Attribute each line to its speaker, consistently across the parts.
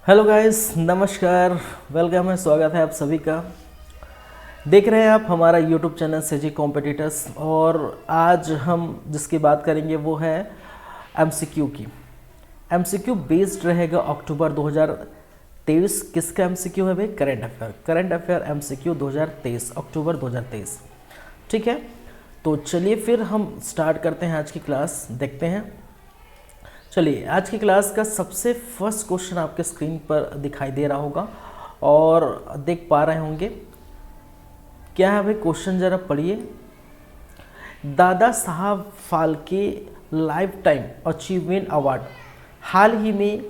Speaker 1: Hello guys, नमस्कार, welcome है, स्वागत है आप सभी का। देख रहे हैं आप हमारा यूट्यूब चैनल सेजी कॉम्पिटिटर्स। और आज हम जिसकी बात करेंगे वो है एमसीक्यू की। एमसीक्यू बेस्ड रहेगा अक्टूबर 2023। किसका एमसीक्यू है भाई? करंट अफेयर एमसीक्यू 2023, अक्टूबर 2023। ठीक है, तो चलिए फिर हम स्टार्ट करते हैं आज की क्लास, देखते हैं। चलिए, आज की क्लास का सबसे फर्स्ट क्वेश्चन आपके स्क्रीन पर दिखाई दे रहा होगा और देख पा रहे होंगे। क्या है भाई क्वेश्चन, जरा पढ़िए। Dada Saheb Phalke lifetime achievement award हाल ही में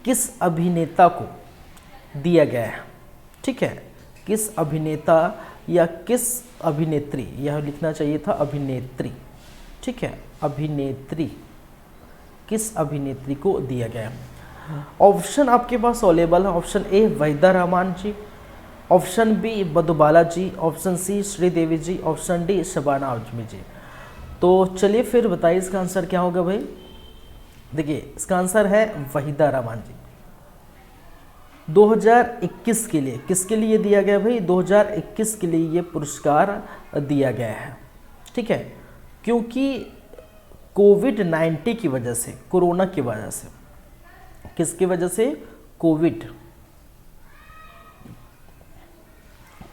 Speaker 1: किस अभिनेता को दिया गया है? ठीक है, किस अभिनेता या किस अभिनेत्री, यह लिखना चाहिए था अभिनेत्री। ठीक है, अभिनेत्री, किस अभिनेत्री को दिया गया है? ऑप्शन आपके पास अवेलेबल है। Option A Waheeda Rehman ji, option B Madhubala ji, option C Sridevi ji, option D Shabana Azmi ji. तो चलिए फिर बताइए इसका आंसर क्या होगा भाई। देखिए, इसका आंसर है वहीदा रहमान जी। 2021 के लिए किसके लिए दिया गया भाई? 2021 के लिए ये पुरस्कार दिया गया है। ठीक है, क्योंकि कोविड-19 की वजह से, कोरोना की वजह से, किसकी वजह से?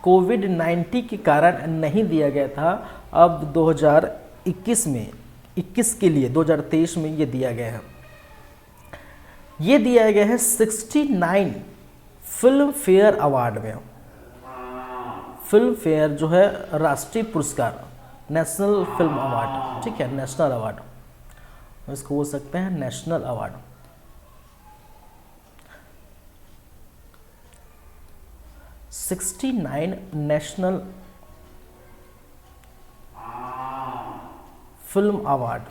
Speaker 1: कोविड-19 के कारण नहीं दिया गया था। अब 2021 में, 21 के लिए 2023 में ये दिया गया है। ये दिया गया है 69 फिल्म फेयर अवार्ड में। फिल्म फेयर जो है राष्ट्रीय पुरस्कार, नेशनल फिल्म अवार्ड। ठीक है, नेशनल अवार्ड इसको बोल सकते हैं, national award. National film award.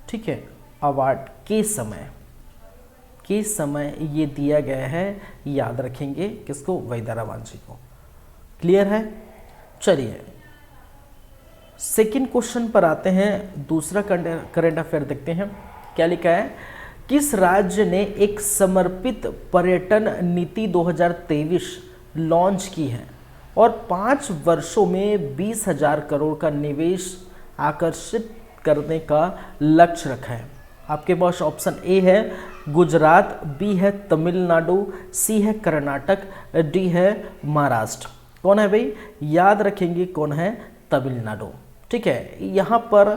Speaker 1: ठीक है, अवार्ड के समय ये दिया गया है। याद रखेंगे किसको? वहीदा रहमान जी को। क्लियर है? चलिए सेकंड क्वेश्चन पर आते हैं। दूसरा करंट अफेयर देखते हैं क्या लिखा है। किस राज्य ने एक समर्पित पर्यटन नीति 2023 लॉन्च की है और 5 वर्षों में 20,000 करोड़ का निवेश आकर्षित करने का लक्ष्य रखा है? आपके पास ऑप्शन ए है गुजरात, बी है तमिलनाडु, सी है कर्नाटक, डी है महाराष्ट्र। कौन है भाई? याद रखेंगे कौन है? तमिलनाडु। ठीक है, यहाँ पर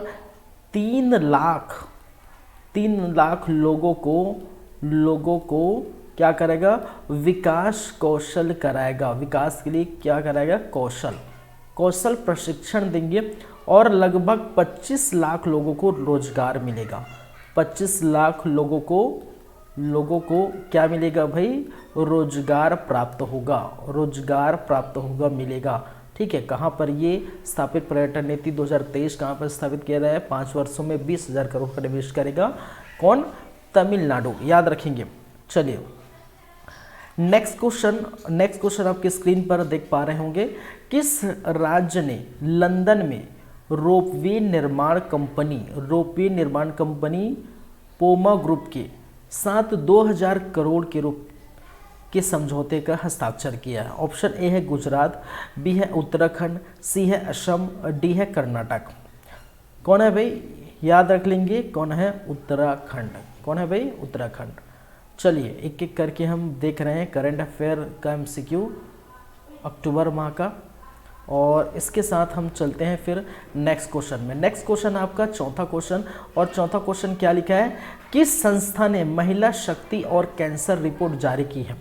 Speaker 1: 3 लाख लोगों को क्या करेगा? विकास कौशल कराएगा। विकास के लिए क्या कराएगा? कौशल प्रशिक्षण देंगे और लगभग 25 लाख लोगों को रोजगार मिलेगा। 25 लाख लोगों को क्या मिलेगा भाई? रोजगार प्राप्त होगा, मिलेगा। ठीक है, कहाँ पर ये स्थापित पर्यटन नीति 2023 कहाँ पर स्थापित किया गया है? 5 वर्षों में 20,000 करोड़ का निवेश करेगा। कौन? तमिलनाडु। याद रखेंगे। चलिए नेक्स्ट क्वेश्चन आपके स्क्रीन पर देख पा रहे होंगे। किस राज्य ने लंदन में रोपवे निर्माण कंपनी पोमा ग्रुप के साथ 2,000 करोड़ के समझौते का हस्ताक्षर किया है? ऑप्शन ए है गुजरात, बी है उत्तराखंड, सी है असम, डी है कर्नाटक। कौन है भाई? याद रख लेंगे कौन है? उत्तराखंड। कौन है भाई? उत्तराखंड। चलिए एक एक करके हम देख रहे हैं करंट अफेयर का एमसीक्यू अक्टूबर माह का, और इसके साथ हम चलते हैं फिर नेक्स्ट क्वेश्चन में। नेक्स्ट क्वेश्चन आपका चौथा क्वेश्चन, और चौथा क्वेश्चन क्या लिखा है? किस संस्था ने महिला शक्ति और कैंसर रिपोर्ट जारी की है?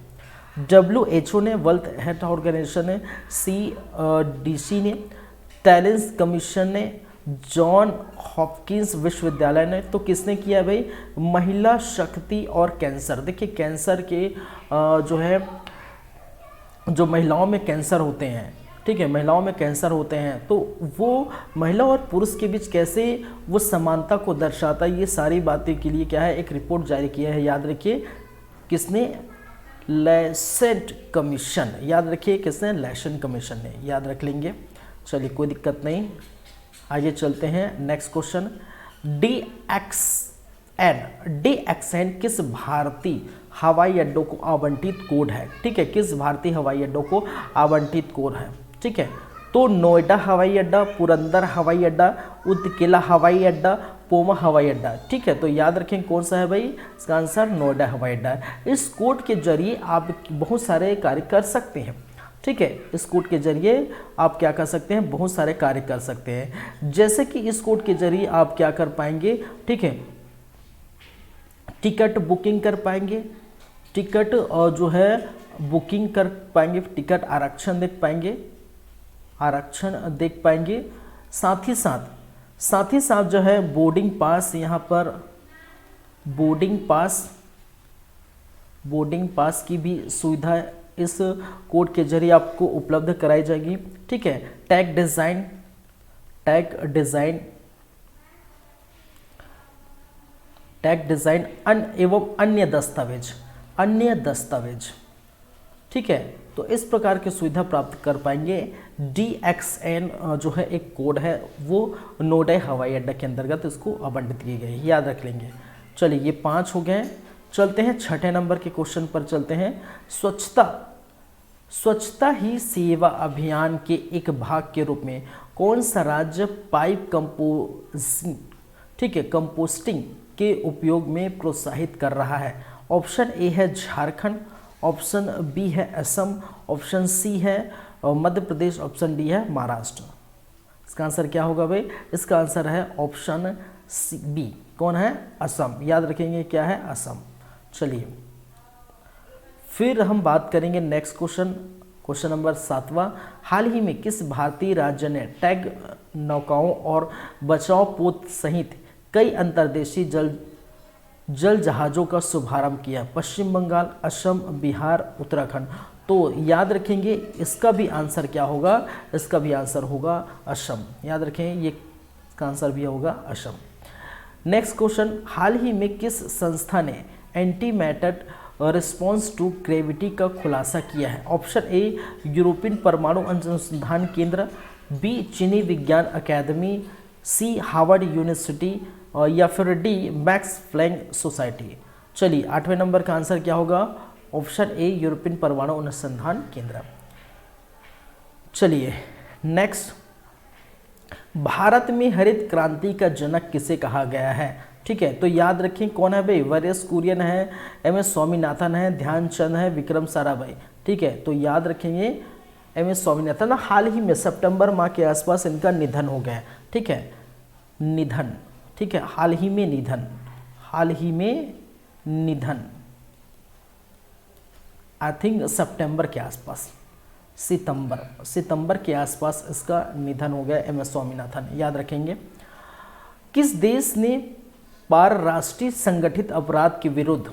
Speaker 1: WHO ने, वर्ल्ड हेल्थ ऑर्गेनाइजेशन ने, CDC ने, टैलेंट कमीशन ने, जॉन हॉपकिंस विश्वविद्यालय ने। तो किसने किया भाई? महिला शक्ति और कैंसर। देखिए कैंसर के जो महिलाओं में कैंसर होते हैं, ठीक है, महिलाओं में कैंसर होते हैं, तो वो महिला और पुरुष के बीच कैसे वो समानता को दर्शाता है, ये सारी बातें के लिए क्या है? एक रिपोर्ट जारी किया है। याद रखिए किसने? लैसेट कमीशन। याद रखिए किसने? लैसेट कमीशन ने। याद रख लेंगे। चलिए कोई दिक्कत नहीं, आगे चलते हैं। नेक्स्ट क्वेश्चन, एन DXN किस भारतीय हवाई अड्डों को आवंटित कोड है? ठीक है, किस भारतीय हवाई अड्डों को आवंटित कोड है? ठीक है, तो नोएडा हवाई अड्डा, पुरंदर हवाई अड्डा, उत्किला हवाई अड्डा, पोमा हवाई अड्डा। ठीक है, तो याद रखें कौन सा है भाई, इसका आंसर नोएडा हवाई अड्डा है। इस कोड के जरिए आप बहुत सारे कार्य कर सकते हैं। ठीक है, इस कोड के जरिए आप क्या कर सकते हैं, बहुत सारे कार्य कर सकते हैं। जैसे कि इस कोड के जरिए आप क्या कर पाएंगे, ठीक है, टिकट बुकिंग कर पाएंगे, टिकट और जो है बुकिंग कर पाएंगे, टिकट आरक्षण देख पाएंगे, साथ ही साथ जो है बोर्डिंग पास, यहाँ पर बोर्डिंग पास की भी सुविधा इस कोड के जरिए आपको उपलब्ध कराई जाएगी। ठीक है, टैग डिज़ाइन एवं अन्य दस्तावेज। ठीक है, तो इस प्रकार की सुविधा प्राप्त कर पाएंगे। DXN जो है एक कोड है, वो नोएडा हवाई अड्डा के अंतर्गत इसको आवंटित किए गए, याद रख लेंगे। चलिए, ये 5 हो गए। चलते हैं 6ठे नंबर के क्वेश्चन पर चलते हैं। स्वच्छता ही सेवा अभियान के एक भाग के रूप में कौन सा राज्य पाइप कंपोस्टिंग के उपयोग में प्रोत्साहित कर रहा है? ऑप्शन ए है झारखंड, ऑप्शन बी है असम, ऑप्शन सी है मध्य प्रदेश, ऑप्शन डी है महाराष्ट्र। इसका आंसर क्या होगा भाई? इसका आंसर है ऑप्शन सी बी। कौन है? असम। याद रखेंगे क्या है? असम। चलिए, फिर हम बात करेंगे नेक्स्ट क्वेश्चन नंबर 7वां। हाल ही में किस भारतीय राज्य ने टैग नौकाओं और बचाव पोत सहित कई अंतर्देशीय जल जहाज़ों का शुभारंभ किया? पश्चिम बंगाल, असम, बिहार, उत्तराखंड। तो याद रखेंगे इसका भी आंसर क्या होगा? इसका भी आंसर होगा असम। याद रखें, ये इसका आंसर भी होगा असम। नेक्स्ट क्वेश्चन, हाल ही में किस संस्था ने antimatter response to gravity का खुलासा किया है? ऑप्शन ए यूरोपियन परमाणु अनुसंधान केंद्र, बी चीनी विज्ञान अकादमी, सी हार्वर्ड यूनिवर्सिटी या फिर डी मैक्स प्लैंक सोसाइटी। चलिए, 8वें नंबर का आंसर क्या होगा? ऑप्शन ए यूरोपियन परमाणु अनुसंधान केंद्र। चलिए नेक्स्ट, भारत में हरित क्रांति का जनक किसे कहा गया है? ठीक है, तो याद रखें कौन है भाई? वरेस कुरियन है, MS स्वामीनाथन है, ध्यानचंद है, विक्रम साराभाई। ठीक है, तो याद रखेंगे MS स्वामीनाथन। हाल ही में सितंबर माह के आसपास इनका निधन हो गया। ठीक है, निधन। ठीक है, हाल ही में निधन आई थिंक सितंबर के आसपास, सितंबर के आसपास इसका निधन हो गया, MS स्वामीनाथन। याद रखेंगे। किस देश ने पार-राष्ट्रीय संगठित अपराध के विरुद्ध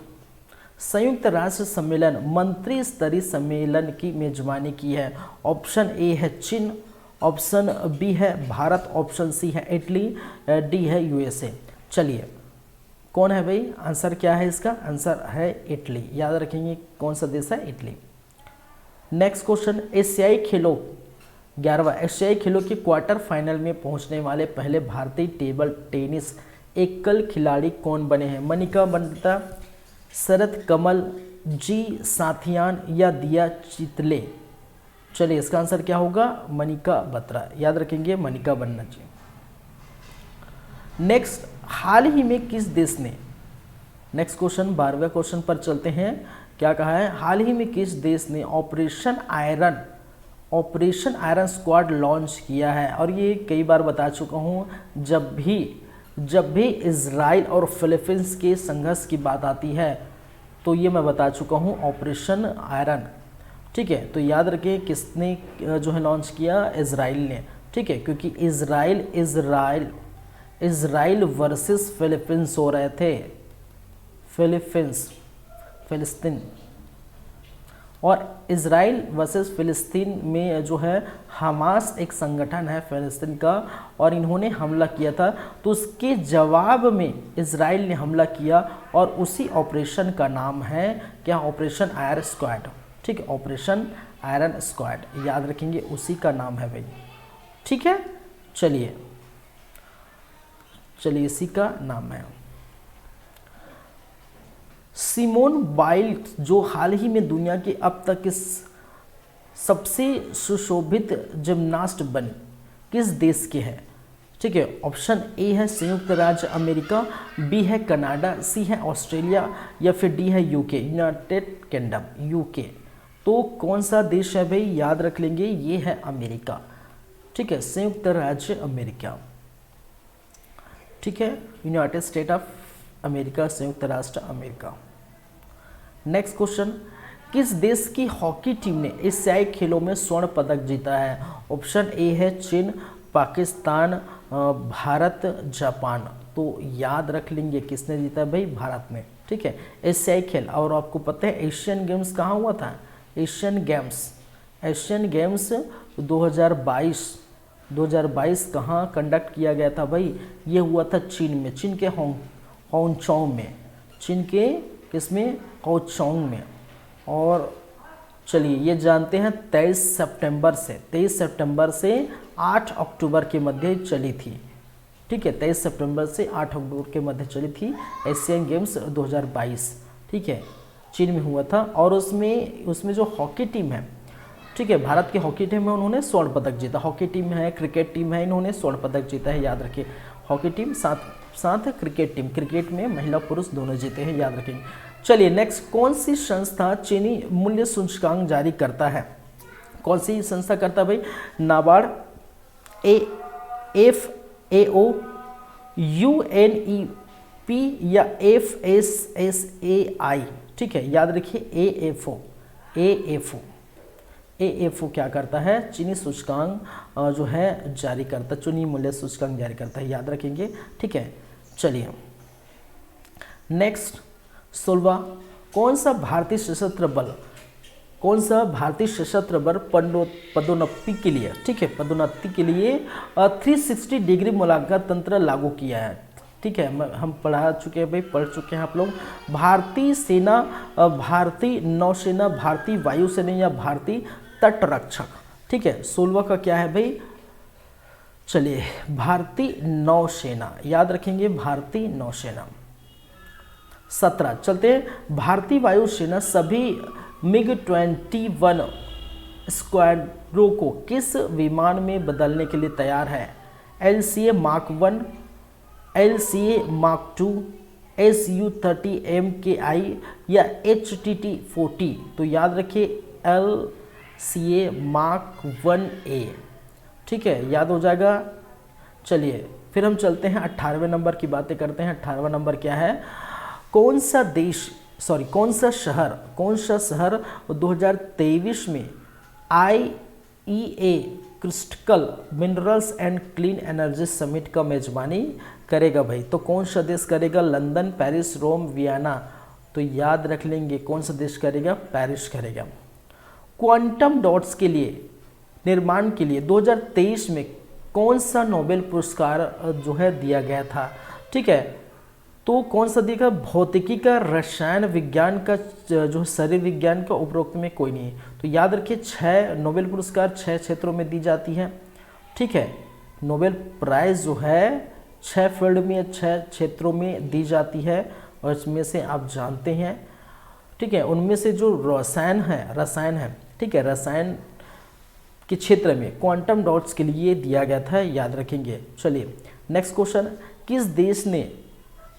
Speaker 1: संयुक्त राष्ट्र सम्मेलन मंत्री स्तरीय सम्मेलन की मेजबानी की है? ऑप्शन ए है चीन, ऑप्शन बी है भारत, ऑप्शन सी है इटली, डी है USA। चलिए, कौन है भाई? आंसर क्या है इसका? आंसर है इटली। याद रखेंगे कौन सा देश है? इटली। नेक्स्ट क्वेश्चन, 11वां एशियाई खेलों के क्वार्टर फाइनल में पहुंचने वाले पहले भारतीय टेबल टेनिस एकल खिलाड़ी कौन बने हैं? मनिका बंद्रा, शरद कमल, जी साथियान या दिया चितले। चलिए, इसका आंसर क्या होगा? मनिका बत्रा। याद रखेंगे मनिका बनर्जी। नेक्स्ट, हाल ही में किस देश ने, नेक्स्ट क्वेश्चन 12वें क्वेश्चन पर चलते हैं। क्या कहा है? हाल ही में किस देश ने ऑपरेशन आयरन स्क्वाड लॉन्च किया है? और ये कई बार बता चुका हूँ, जब भी इजराइल और फिलीपींस के संघर्ष की बात आती है तो ये मैं बता चुका हूँ, ऑपरेशन आयरन। ठीक है, तो याद रखें किसने जो है लॉन्च किया? इजराइल ने। ठीक है, क्योंकि इजराइल वर्सेस फिलीपींस हो रहे थे, फिलिस्तीन, और इजराइल वर्सेस फिलिस्तीन में जो है हमास एक संगठन है फिलिस्तीन का, और इन्होंने हमला किया था। तो उसके जवाब में इजराइल ने हमला किया और उसी ऑपरेशन का नाम है क्या? Operation iron squad. ठीक है, ऑपरेशन आयरन स्क्वाड। याद रखेंगे उसी का नाम है भाई। ठीक है, चलिए इसी का नाम है। सिमोन बाइल्स जो हाल ही में दुनिया के अब तक के सबसे सुशोभित जिम्नास्ट बनी, किस देश के हैं? ठीक है, ऑप्शन ए है संयुक्त राज्य अमेरिका, बी है कनाडा, सी है ऑस्ट्रेलिया या फिर डी है यूके, यूनाइटेड किंगडम, यूके। तो कौन सा देश है भाई? याद रख लेंगे, ये है अमेरिका। ठीक है, संयुक्त राज्य अमेरिका। ठीक है, यूनाइटेड स्टेट ऑफ अमेरिका, संयुक्त राष्ट्र अमेरिका। नेक्स्ट क्वेश्चन, किस देश की हॉकी टीम ने एशियाई खेलों में स्वर्ण पदक जीता है? ऑप्शन ए है चीन, पाकिस्तान, भारत, जापान। तो याद रख लेंगे किसने जीता है भाई? भारत ने। ठीक है, एशियाई खेल। और आपको पता है एशियन गेम्स कहाँ हुआ था? एशियन गेम्स 2022 कहाँ कंडक्ट किया गया था भाई? ये हुआ था चीन में, चीन के हांगचोंग में, चीन के किसमें? हांगचोंग में। और चलिए ये जानते हैं 23 सितंबर से 8 अक्टूबर के मध्य चली थी। ठीक है, 23 सितंबर से 8 अक्टूबर के मध्य चली थी एशियन गेम्स 2022। ठीक है, चीन में हुआ था। और उसमें जो हॉकी टीम है, ठीक है, भारत की हॉकी टीम है, उन्होंने स्वर्ण पदक जीता। हॉकी टीम है, क्रिकेट टीम है, इन्होंने स्वर्ण पदक जीता है, याद रखिए। हॉकी टीम साथ क्रिकेट टीम, क्रिकेट में महिला पुरुष दोनों जीते हैं, याद रखेंगे। चलिए नेक्स्ट, कौन सी संस्था चीनी मूल्य सूचकांक जारी करता है? कौन सी संस्था करता है भाई? नाबार्ड, FAO, UNEP या FSSAI। ठीक है, याद रखिए AFO क्या करता है? चीनी सूचकांक जो है जारी करता है, चीनी मूल्य सूचकांक जारी करता है, याद रखेंगे। ठीक है, चलिए नेक्स्ट 16, कौन सा भारतीय सशस्त्र बल पदोन्नति के लिए, ठीक है, पदोन्नति के लिए 360 डिग्री मूल्यांकन तंत्र लागू किया है? ठीक है, हम पढ़ चुके हैं आप लोग। भारतीय सेना, भारतीय नौसेना, भारतीय वायुसेना या भारतीय तटरक्षक। ठीक है, 16 का क्या है भाई? चलिए भारतीय नौसेना, याद रखेंगे भारतीय नौसेना। 17 चलते हैं, भारतीय वायुसेना सभी MiG-21 स्क्वाड्रों को किस विमान में बदलने के लिए तैयार है? LCA Mark 1, LCA Mark 2, Su-30 MKI या HTT-40। तो याद रखिए LCA Mark 1A। ठीक है, याद हो जाएगा। चलिए फिर हम चलते हैं 18वें नंबर की बातें करते हैं। 18वां नंबर क्या है? कौन सा शहर 2023 में IEA crystal minerals and clean energy summit का मेजबानी करेगा भाई? तो कौन सा देश करेगा? लंदन, पेरिस, रोम, वियना। तो याद रख लेंगे कौन सा देश करेगा? पेरिस करेगा। क्वांटम डॉट्स के लिए निर्माण के लिए 2023 में कौन सा नोबेल पुरस्कार जो है दिया गया था? ठीक है, तो कौन सा दिया? भौतिकी का, रसायन विज्ञान का, जो शरीर विज्ञान का, उपरोक्त में कोई नहीं है। तो याद रखिए 6 नोबेल पुरस्कार 6 क्षेत्रों में दी जाती है। ठीक है, नोबेल प्राइज जो है 6 फील्ड में, 6 क्षेत्रों में दी जाती है। और इसमें से आप जानते हैं, ठीक है, उनमें से जो रसायन है, ठीक है, रसायन के क्षेत्र में क्वांटम डॉट्स के लिए दिया गया था, याद रखेंगे। चलिए नेक्स्ट क्वेश्चन, किस देश ने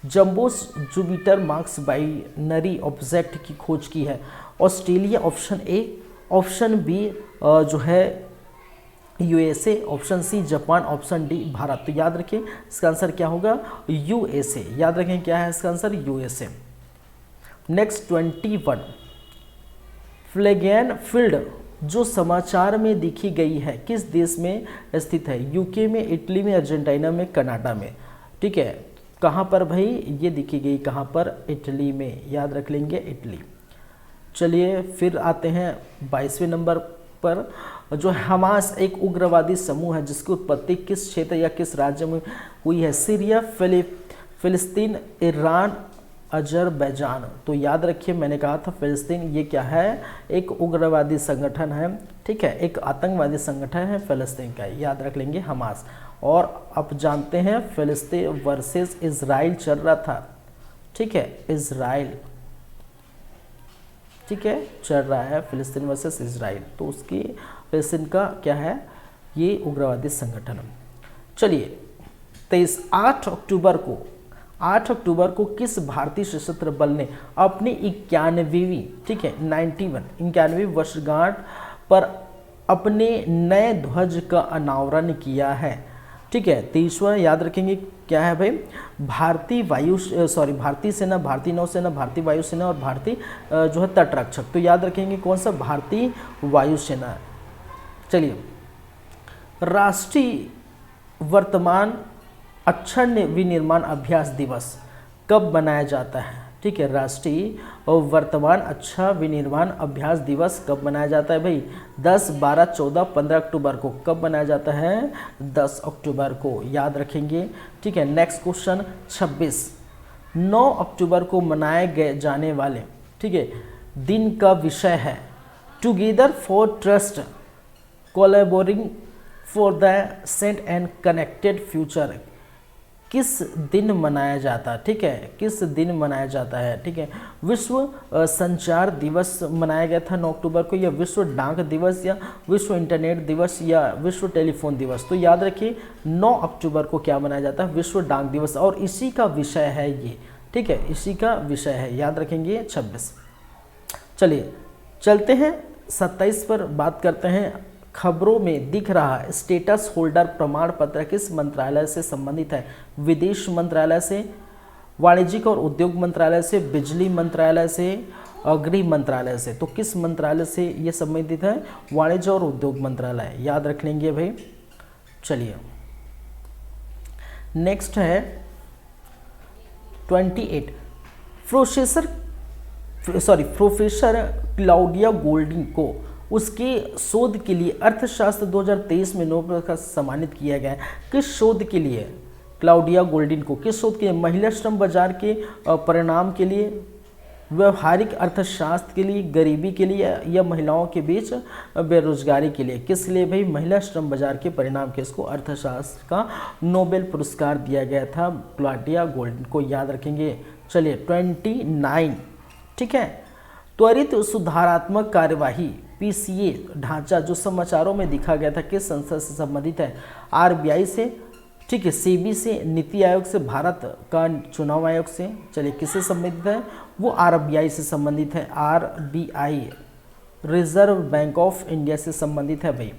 Speaker 1: jumbo Jupiter mass binary object की खोज की है? Australia option A, option B जो है USA, option C Japan, option D Bharat. तो याद रखें इसका आंसर क्या होगा? USA। याद रखें क्या है इसका आंसर? USA। नेक्स्ट 21, फ्लेगेन फील्ड जो समाचार में दिखी गई है किस देश में स्थित है? यूके में, इटली में, अर्जेंटीना में, कनाडा में। ठीक है, कहाँ पर भाई ये दिखी गई? कहाँ पर? इटली में, याद रख लेंगे इटली। चलिए फिर आते हैं 22वें नंबर पर, जो हमास एक उग्रवादी समूह है जिसकी उत्पत्ति किस क्षेत्र या किस राज्य में हुई है? सीरिया, फिलिस्तीन, ईरान, अजरबैजान। तो याद रखिए मैंने कहा था फिलिस्तीन, ये क्या है? एक उग्रवादी संगठन है। ठीक है, एक आतंकवादी संगठन है फिलिस्तीन का, याद रख लेंगे हमास। और आप जानते हैं फिलिस्तीन वर्सेस इजराइल चल रहा था। ठीक है, इजराइल ठीक है, चल रहा है फिलिस्तीन वर्सेस इजराइल, तो उसकी फिलिस्तीन का क्या है, ये उग्रवादी संगठन। चलिए 8 अक्टूबर को किस भारतीय सशस्त्र बल ने अपनी 91वीं, ठीक है 91वीं वर्षगांठ पर अपने नए ध्वज का अनावरण किया है, ठीक है। 23वां याद रखेंगे क्या है भाई, भारतीय सेना, भारतीय नौसेना, भारतीय वायुसेना और भारतीय जो है तटरक्षक। तो याद रखेंगे कौन सा, भारतीय वायुसेना। चलिए, राष्ट्रीय वर्तमान अक्षर विनिर्माण अभ्यास दिवस कब मनाया जाता है, ठीक है। राष्ट्रीय और वर्तमान अक्षर विनिर्माण अभ्यास दिवस कब मनाया जाता है भाई, 10, 12, 14, 15 अक्टूबर को। कब मनाया जाता है, 10 अक्टूबर को, याद रखेंगे, ठीक है। नेक्स्ट क्वेश्चन 26, 9 अक्टूबर को मनाए गए जाने वाले, ठीक है, दिन का विषय है together for trust collaborating for the sent and connected future. किस दिन मनाया जाता है, ठीक है, किस दिन मनाया जाता है, ठीक है। विश्व संचार दिवस मनाया गया था 9 अक्टूबर को, या विश्व डाक दिवस, या विश्व इंटरनेट दिवस, या विश्व टेलीफोन दिवस। तो याद रखिए 9 अक्टूबर को क्या मनाया जाता है, विश्व डाक दिवस, और इसी का विषय है ये, ठीक है, इसी का विषय है, याद रखेंगे 26। चलिए चलते हैं 27 पर बात करते हैं। खबरों में दिख रहा स्टेटस होल्डर प्रमाण पत्र किस मंत्रालय से संबंधित है, विदेश मंत्रालय से, वाणिज्यिक और उद्योग मंत्रालय से, बिजली मंत्रालय से, गृह मंत्रालय से। तो किस मंत्रालय से ये संबंधित है, वाणिज्य और उद्योग मंत्रालय, याद रख लेंगे भाई। चलिए नेक्स्ट है 28, प्रोफेसर क्लाउडिया गोल्डिंग को उसके शोध के लिए अर्थशास्त्र 2023 में नोबेल का सम्मानित किया गया है। किस शोध के लिए क्लाउडिया गोल्डिन को, किस शोध के लिए, महिला श्रम बाजार के परिणाम के लिए, व्यवहारिक अर्थशास्त्र के लिए, गरीबी के लिए, या महिलाओं के बीच बेरोजगारी के लिए। किस लिए भाई, महिला श्रम बाजार के परिणाम के, इसको अर्थशास्त्र का नोबेल पुरस्कार दिया गया था क्लाउडिया गोल्डिन को, याद रखेंगे। चलिए 29, ठीक है, त्वरित सुधारात्मक कार्यवाही PCA ढांचा जो समाचारों में दिखा गया था किस संस्था से संबंधित है, RBI से, ठीक है, SEBI से, नीति आयोग से, भारत का चुनाव आयोग से। चलिए किससे संबंधित है, वो RBI से संबंधित है, RBI reserve bank of India से संबंधित है भाई।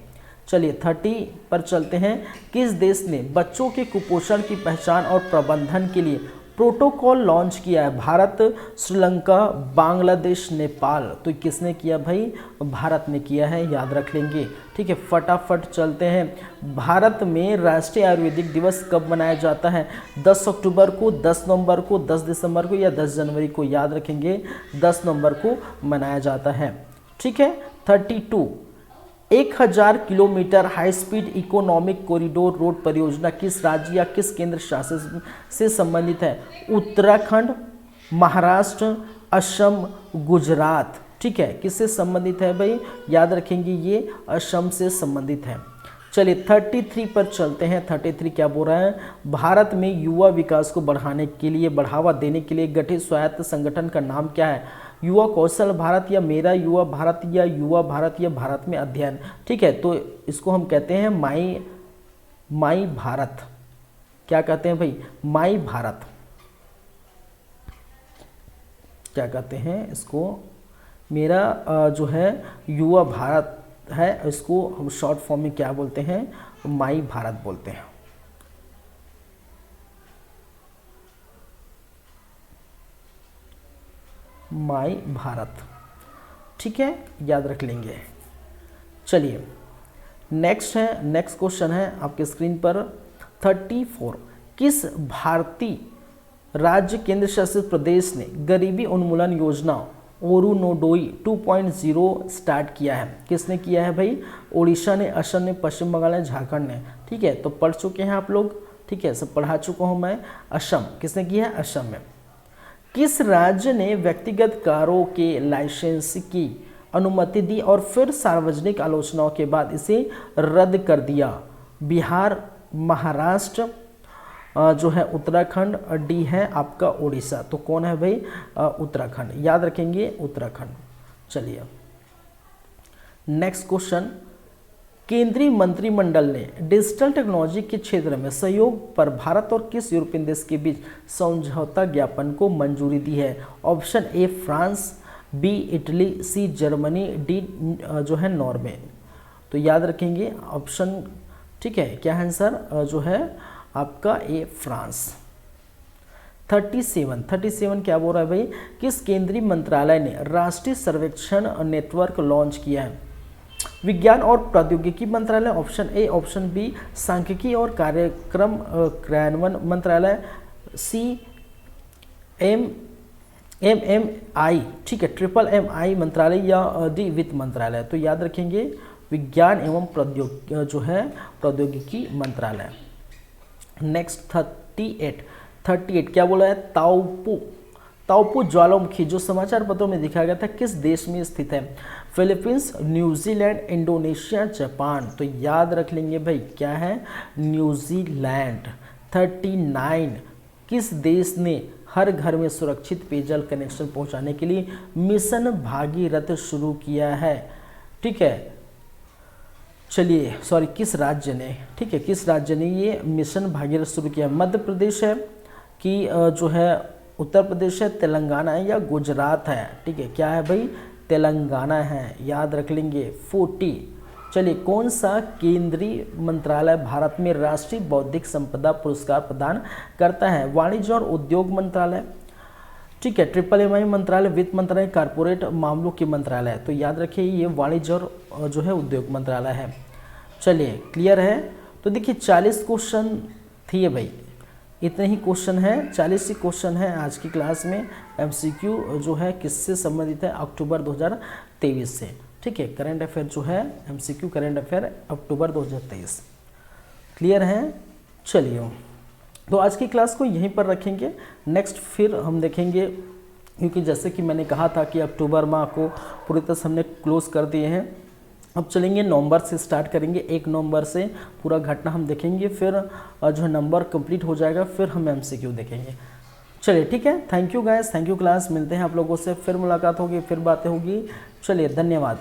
Speaker 1: चलिए 30 पर चलते हैं। किस देश ने बच्चों के कुपोषण की पहचान और प्रबंधन के लिए प्रोटोकॉल लॉन्च किया है, भारत, श्रीलंका, बांग्लादेश, नेपाल। तो किसने किया भाई, भारत ने किया है, याद रख लेंगे, ठीक है। फटाफट चलते हैं। भारत में राष्ट्रीय आयुर्वेदिक दिवस कब मनाया जाता है, 10 अक्टूबर को, 10 नवंबर को, 10 दिसंबर को, या 10 जनवरी को, याद रखेंगे 10 नवंबर को मनाया जाता है, ठीक है। 32, 1000 kilometre high speed economic corridor road परियोजना किस राज्य या किस केंद्र शासित से संबंधित है, उत्तराखंड, महाराष्ट्र, असम, गुजरात, ठीक है। किससे संबंधित है भाई, याद रखेंगे ये असम से संबंधित है। चलिए 33 पर चलते हैं। 33 क्या बोल रहा है, भारत में युवा विकास को बढ़ाने के लिए, बढ़ावा देने के लिए गठित स्वायत्त संगठन का नाम क्या है, युवा कौशल भारत, या मेरा युवा भारत, या युवा भारत, या भारत में अध्ययन, ठीक है। तो इसको हम कहते हैं माई भारत, क्या कहते हैं भाई, माई भारत, क्या कहते हैं इसको, मेरा जो है युवा भारत है, इसको हम शॉर्ट फॉर्म में क्या बोलते हैं, माई भारत बोलते हैं। माई भारत, ठीक है, याद रख लेंगे। चलिए नेक्स्ट क्वेश्चन है आपके स्क्रीन पर 34, किस भारतीय राज्य केंद्र शासित प्रदेश ने गरीबी उन्मूलन योजना ओरुनोडोई 2.0 स्टार्ट किया है, किसने किया है भाई, उड़ीसा ने, असम ने, पश्चिम बंगाल ने, झारखंड ने, ठीक है। तो पढ़ चुके हैं आप लोग, ठीक है, सब पढ़ा चुका हूँ मैं। असम, किसने किया है, असम में। किस राज्य ने व्यक्तिगत कारों के लाइसेंस की अनुमति दी और फिर सार्वजनिक आलोचनाओं के बाद इसे रद्द कर दिया, बिहार, महाराष्ट्र, जो है उत्तराखंड, डी है आपका उड़ीसा। तो कौन है भाई, उत्तराखंड, याद रखेंगे उत्तराखंड, चलिए नेक्स्ट क्वेश्चन, केंद्रीय मंत्रिमंडल ने डिजिटल टेक्नोलॉजी के क्षेत्र में सहयोग पर भारत और किस यूरोपियन देश के बीच समझौता ज्ञापन को मंजूरी दी है? Option A France, B Italy, C Germany, D जो है नॉर्वे। तो याद रखेंगे ऑप्शन, ठीक है, क्या आंसर जो है आपका ए फ्रांस। 37 क्या बोल रहा है भाई, किस केंद्रीय मंत्रालय ने राष्ट्रीय सर्वेक्षण नेटवर्क लॉन्च किया है? विज्ञान और प्रौद्योगिकी मंत्रालय, ऑप्शन ए, ऑप्शन बी सांख्यिकी और कार्यक्रम क्रियान्वयन मंत्रालय, सी MMI, ठीक है, MMI मंत्रालय, या डी वित्त मंत्रालय। तो याद रखेंगे विज्ञान एवं प्रौद्योगिकी मंत्रालय। नेक्स्ट 38 क्या बोला है, ताओपू ज्वालामुखी जो समाचार पत्रों में दिखाया गया था किस देश में स्थित है? Philippines, New Zealand, Indonesia, Japan. तो याद रख लेंगे भाई क्या है, न्यूजीलैंड। 39 किस देश ने हर घर में सुरक्षित पेयजल कनेक्शन पहुंचाने के लिए मिशन भागीरथ शुरू किया है? ठीक है, चलिए सॉरी, किस राज्य ने, ठीक है, किस राज्य ने ये मिशन भागीरथ शुरू किया? मध्य प्रदेश है कि जो है उत्तर प्रदेश है, तेलंगाना है, या गुजरात है? ठीक है, क्या है भाई, तेलंगाना है, याद रख लेंगे। 40 चलिए, कौन सा केंद्रीय मंत्रालय भारत में राष्ट्रीय बौद्धिक संपदा पुरस्कार प्रदान करता है? वाणिज्य और उद्योग मंत्रालय, ठीक है, MMI मंत्रालय, वित्त मंत्रालय, कारपोरेट मामलों के मंत्रालय। तो याद रखिए ये वाणिज्य और जो है उद्योग मंत्रालय है। चलिए क्लियर है। तो देखिए 40 क्वेश्चन थे भाई, इतने ही क्वेश्चन है, 40 ही क्वेश्चन है आज की क्लास में। MCQ जो है किससे संबंधित है? अक्टूबर 2023 से, ठीक है, करंट अफेयर जो है MCQ करंट अफेयर अक्टूबर 2023। क्लियर है। चलिए तो आज की क्लास को यहीं पर रखेंगे, नेक्स्ट फिर हम देखेंगे, क्योंकि जैसे कि मैंने कहा था कि अक्टूबर माह को पूरी तरह से हमने क्लोज कर दिए हैं। अब चलेंगे नवंबर से स्टार्ट करेंगे, 1 नवंबर से पूरा घटना हम देखेंगे, फिर जो है नंबर कंप्लीट हो जाएगा, फिर हम MCQ देखेंगे। चलिए ठीक है, thank you guys, thank you class, मिलते हैं आप लोगों से, फिर मुलाकात होगी, फिर बातें होगी। चलिए धन्यवाद।